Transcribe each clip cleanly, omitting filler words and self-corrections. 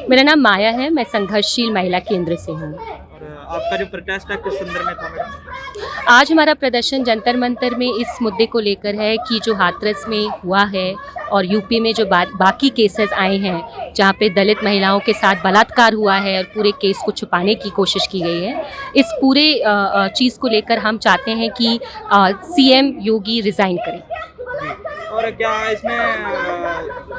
मेरा नाम माया है, मैं संघर्षशील महिला केंद्र से हूँ। और आपका जो प्रोटेस्ट है किस संदर्भ में था मैडम? आज हमारा प्रदर्शन जंतर मंतर में इस मुद्दे को लेकर है कि जो हाथरस में हुआ है और यूपी में जो बाकी केसेस आए हैं जहाँ पे दलित महिलाओं के साथ बलात्कार हुआ है और पूरे केस को छुपाने की कोशिश की गई है, इस पूरे चीज़ को लेकर हम चाहते हैं कि सीएम योगी रिज़ाइन करें। जी। और क्या इसमें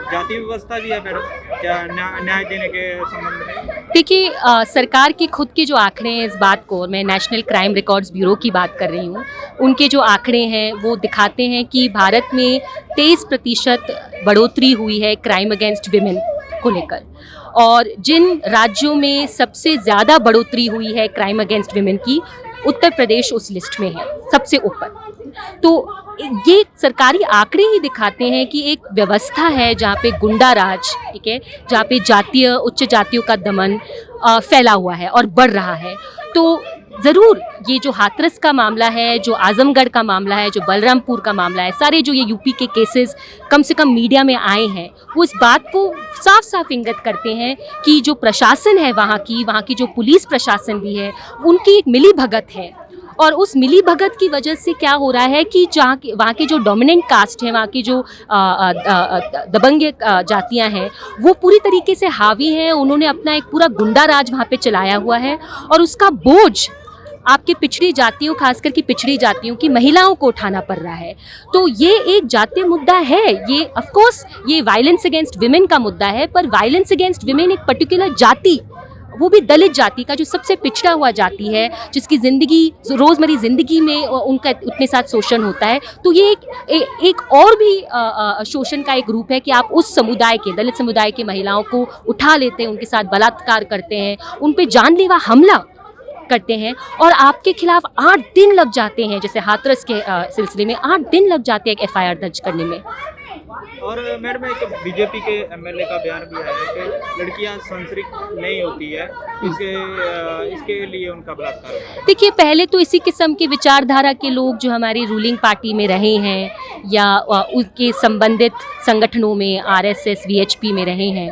जाति व्यवस्था भी है मैडम, क्या न्याय देने के संबंध में? देखिए, सरकार के खुद के जो आंकड़े हैं इस बात को, मैं नेशनल क्राइम रिकॉर्ड्स ब्यूरो की बात कर रही हूँ, उनके जो आंकड़े हैं वो दिखाते हैं कि भारत में 23% बढ़ोतरी हुई है क्राइम अगेंस्ट विमेन को लेकर, और जिन राज्यों में सबसे ज़्यादा बढ़ोतरी हुई है क्राइम अगेंस्ट विमेन की, उत्तर प्रदेश उस लिस्ट में है सबसे ऊपर। तो ये सरकारी आंकड़े ही दिखाते हैं कि एक व्यवस्था है जहाँ पे गुंडा राज, ठीक है, जहाँ पे जातीय उच्च जातियों का दमन फैला हुआ है और बढ़ रहा है। तो ज़रूर ये जो हाथरस का मामला है, जो आजमगढ़ का मामला है, जो बलरामपुर का मामला है, सारे जो ये यूपी के केसेस कम से कम मीडिया में आए हैं, वो इस बात को साफ साफ इंगित करते हैं कि जो प्रशासन है वहाँ की जो पुलिस प्रशासन भी है, उनकी एक मिली भगत है। और उस मिली भगत की वजह से क्या हो रहा है कि वहाँ के जो डोमिनेंट कास्ट हैं, वहाँ की जो दबंग जातियाँ हैं, वो पूरी तरीके से हावी हैं। उन्होंने अपना एक पूरा गुंडा राज वहाँ पे चलाया हुआ है और उसका बोझ आपके पिछड़ी जातियों, खासकर की पिछड़ी जातियों की महिलाओं को उठाना पड़ रहा है। तो ये एक जातीय मुद्दा है, ये ऑफ कोर्स ये वायलेंस अगेंस्ट विमेन का मुद्दा है, पर वायलेंस अगेंस्ट विमेन एक पर्टिकुलर जाति, वो भी दलित जाति का जो सबसे पिछड़ा हुआ जाति है, जिसकी ज़िंदगी रोज़मर्रा ज़िंदगी में उनका उतने साथ शोषण होता है। तो ये एक और भी शोषण का एक रूप है कि आप उस समुदाय के, दलित समुदाय के महिलाओं को उठा लेते हैं, उनके साथ बलात्कार करते हैं, उन पे जानलेवा हमला करते हैं और आपके खिलाफ 8 दिन लग जाते हैं। जैसे हाथरस के सिलसिले में 8 दिन लग जाते हैं एक एफआईआर दर्ज करने में। और मैडम एक बीजेपी के एमएलए का बयान भी आया है कि लड़कियां संरक्षित नहीं होती है, इसके लिए उनका बलात्कार होता है। देखिए, पहले तो इसी किस्म के विचारधारा के लोग जो हमारी रूलिंग पार्टी में रहे हैं या उनके संबंधित संगठनों में आरएसएस वीएचपी में रहे हैं,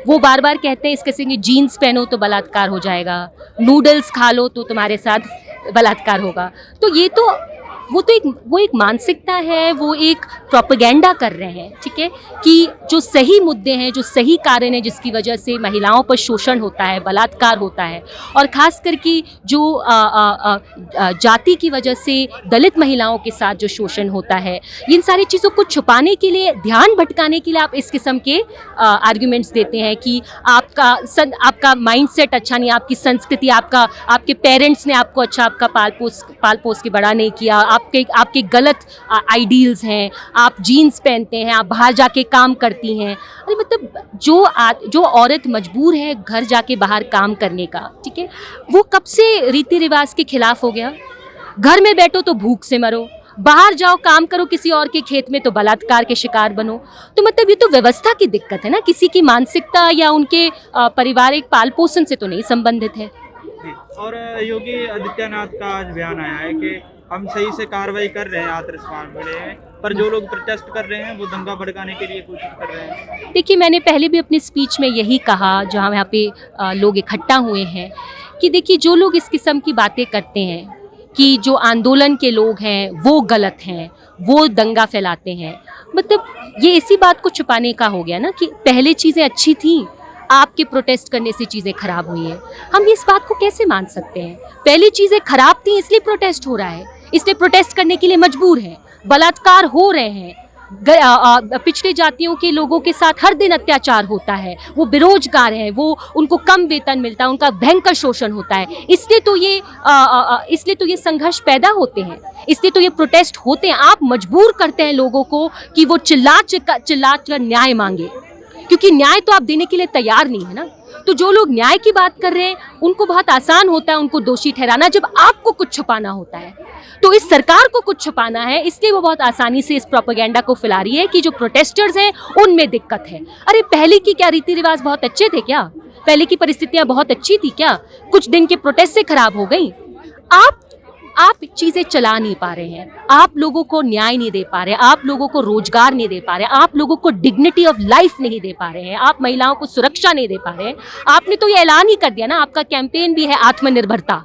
वो बार बार कहते हैं इस किस्म की जीन्स पहनो तो बलात्कार हो जाएगा, नूडल्स खा लो तो तुम्हारे साथ बलात्कार होगा। तो ये तो वो एक मानसिकता है, वो एक प्रोपेगेंडा कर रहे हैं, ठीक है, कि जो सही मुद्दे हैं, जो सही कारण है जिसकी वजह से महिलाओं पर शोषण होता है, बलात्कार होता है, और ख़ास करके जो जाति की वजह से दलित महिलाओं के साथ जो शोषण होता है, इन सारी चीज़ों को छुपाने के लिए, ध्यान भटकाने के लिए आप इस किस्म के आर्ग्यूमेंट्स देते हैं कि आपका माइंडसेट अच्छा नहीं, आपकी संस्कृति, आपके पेरेंट्स ने आपको अच्छा आपका पाल पोस के बड़ा नहीं किया, आपके गलत आइडियल्स हैं, आप जीन्स पहनते हैं, आप बाहर जाके काम करती हैं। अरे मतलब जो औरत मजबूर है घर जाके बाहर काम करने का, ठीक है, वो कब से रीति रिवाज के खिलाफ हो गया? घर में बैठो तो भूख से मरो, बाहर जाओ काम करो किसी और के खेत में तो बलात्कार के शिकार बनो। तो मतलब ये तो व्यवस्था की दिक्कत है ना, किसी की मानसिकता या उनके पारिवारिक पाल पोषण से तो नहीं संबंधित है। और योगी आदित्यनाथ का आज बयान आया है कि हम सही से कार्रवाई कर रहे हैं हाथरस मामले में, पर जो लोग प्रोटेस्ट कर रहे हैं वो दंगा भड़काने के लिए कोशिश कर रहे हैं। देखिए, मैंने पहले भी अपनी स्पीच में यही कहा जहाँ यहाँ पे लोग इकट्ठा हुए हैं कि देखिए, जो लोग इस किस्म की बातें करते हैं कि जो आंदोलन के लोग हैं वो गलत हैं, वो दंगा फैलाते हैं, मतलब ये इसी बात को छुपाने का हो गया ना कि पहले चीज़ें अच्छी थी, आपके प्रोटेस्ट करने से चीज़ें खराब हुई हैं। हम इस बात को कैसे मान सकते हैं? पहली चीज़ें खराब थी इसलिए प्रोटेस्ट हो रहा है, इसलिए प्रोटेस्ट करने के लिए मजबूर हैं, बलात्कार हो रहे हैं, पिछड़ी जातियों के लोगों के साथ हर दिन अत्याचार होता है, वो बेरोजगार हैं, वो उनको कम वेतन मिलता है, उनका भयंकर शोषण होता है, इसलिए तो ये संघर्ष पैदा होते हैं, इसलिए तो ये प्रोटेस्ट होते हैं। आप मजबूर करते हैं लोगों को कि वो चिल्ला कर न्याय मांगे, क्योंकि न्याय तो आप देने के लिए तैयार नहीं है ना। तो जो लोग न्याय की बात कर रहे हैं उनको बहुत आसान होता है उनको दोषी ठहराना, जब आपको कुछ छुपाना होता है। तो इस सरकार को कुछ छुपाना है, इसलिए वो बहुत आसानी से इस प्रोपेगेंडा को फैला रही है कि जो प्रोटेस्टर्स हैं उनमें दिक्कत है। अरे पहले की क्या रीति रिवाज बहुत अच्छे थे क्या? पहले की परिस्थितियां बहुत अच्छी थी क्या? कुछ दिन के प्रोटेस्ट से खराब हो गई? आप आप चीज़ें चला नहीं पा रहे हैं, आप लोगों को न्याय नहीं दे पा रहे हैं, आप लोगों को रोजगार नहीं दे पा रहे हैं, आप लोगों को डिग्निटी ऑफ लाइफ नहीं दे पा रहे हैं, आप महिलाओं को सुरक्षा नहीं दे पा रहे हैं। आपने तो ये ऐलान ही कर दिया ना, आपका कैंपेन भी है आत्मनिर्भरता,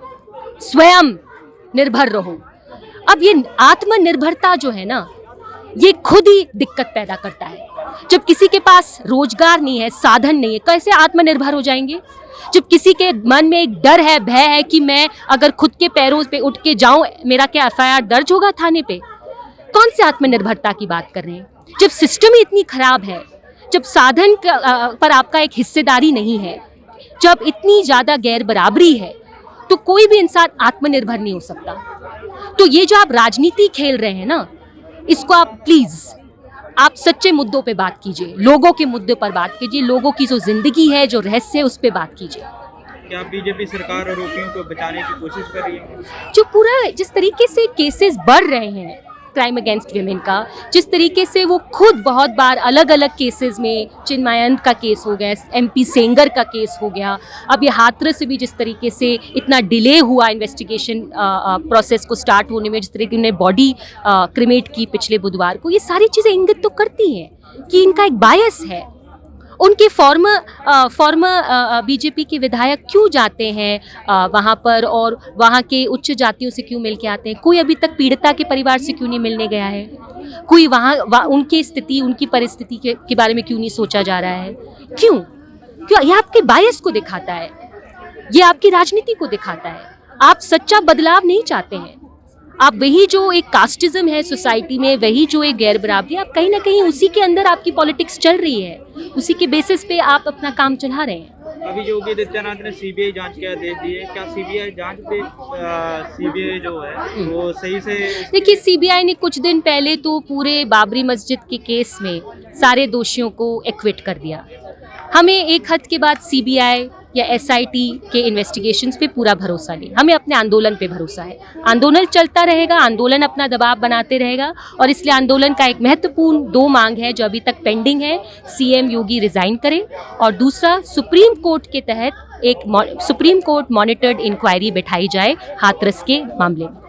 स्वयं निर्भर रहो। अब ये आत्मनिर्भरता जो है ना, ये खुद ही दिक्कत पैदा करता है। जब किसी के पास रोजगार नहीं है, साधन नहीं है, कैसे आत्मनिर्भर हो जाएंगे? जब किसी के मन में एक डर है, भय है कि मैं अगर खुद के पैरों पे उठ के जाऊं, मेरा क्या एफआईआर दर्ज होगा थाने पे? कौन से आत्मनिर्भरता की बात कर रहे हैं? जब सिस्टम ही इतनी खराब है, जब साधन पर आपका एक हिस्सेदारी नहीं है, जब इतनी ज्यादा गैर बराबरी है, तो कोई भी इंसान आत्मनिर्भर नहीं हो सकता। तो ये जो आप राजनीति खेल रहे हैं ना, इसको आप प्लीज आप सच्चे मुद्दों पे बात कीजिए, लोगों के मुद्दे पर बात कीजिए, लोगों की जो जिंदगी है, जो रहस्य है, उस पे बात कीजिए। क्या बीजेपी सरकार आरोपियों को बचाने की कोशिश कर रही है? जो पूरा जिस तरीके से केसेस बढ़ रहे हैं क्राइम अगेंस्ट विमेन का, जिस तरीके से वो खुद बहुत बार अलग अलग केसेस में, चिन्मयंत का केस हो गया, एमपी सेंगर का केस हो गया, अब ये हाथरस से भी जिस तरीके से इतना डिले हुआ इन्वेस्टिगेशन प्रोसेस को स्टार्ट होने में, जिस तरीके उन्होंने बॉडी क्रिमेट की पिछले बुधवार को, ये सारी चीज़ें इंगित तो करती हैं कि इनका एक बायस है। उनके फॉर्मर बीजेपी के विधायक क्यों जाते हैं वहाँ पर, और वहाँ के उच्च जातियों से क्यों मिल के आते हैं? कोई अभी तक पीड़िता के परिवार से क्यों नहीं मिलने गया है? कोई वहाँ उनकी स्थिति, उनकी परिस्थिति के बारे में क्यों नहीं सोचा जा रहा है? क्यों? ये आपके बायस को दिखाता है, ये आपकी राजनीति को दिखाता है। आप सच्चा बदलाव नहीं चाहते हैं, आप वही जो एक कास्टिज्म है सोसाइटी में, वही जो एक गैर बराबरी, आप कहीं ना कहीं उसी के अंदर आपकी पॉलिटिक्स चल रही है, उसी के बेसिस पे आप अपना काम चला रहे हैं। अभी योगी आदित्यनाथ ने सीबीआई जांच के आदेश दिए, क्या सीबीआई जांच पे सीबीआई जो है वो सही से? देखिए, सीबीआई ने कुछ दिन पहले तो पूरे बाबरी मस्जिद के केस में सारे दोषियों को एक्विट कर दिया। हमें एक हद के बाद सीबीआई या एसआईटी के इन्वेस्टिगेशंस पे पूरा भरोसा नहीं, हमें अपने आंदोलन पे भरोसा है। आंदोलन चलता रहेगा, आंदोलन अपना दबाव बनाते रहेगा, और इसलिए आंदोलन का एक महत्वपूर्ण 2 मांग है जो अभी तक पेंडिंग है। सीएम योगी रिजाइन करें, और दूसरा सुप्रीम कोर्ट के तहत एक सुप्रीम कोर्ट मॉनिटर्ड इंक्वायरी बैठाई जाए हाथरस के मामले में।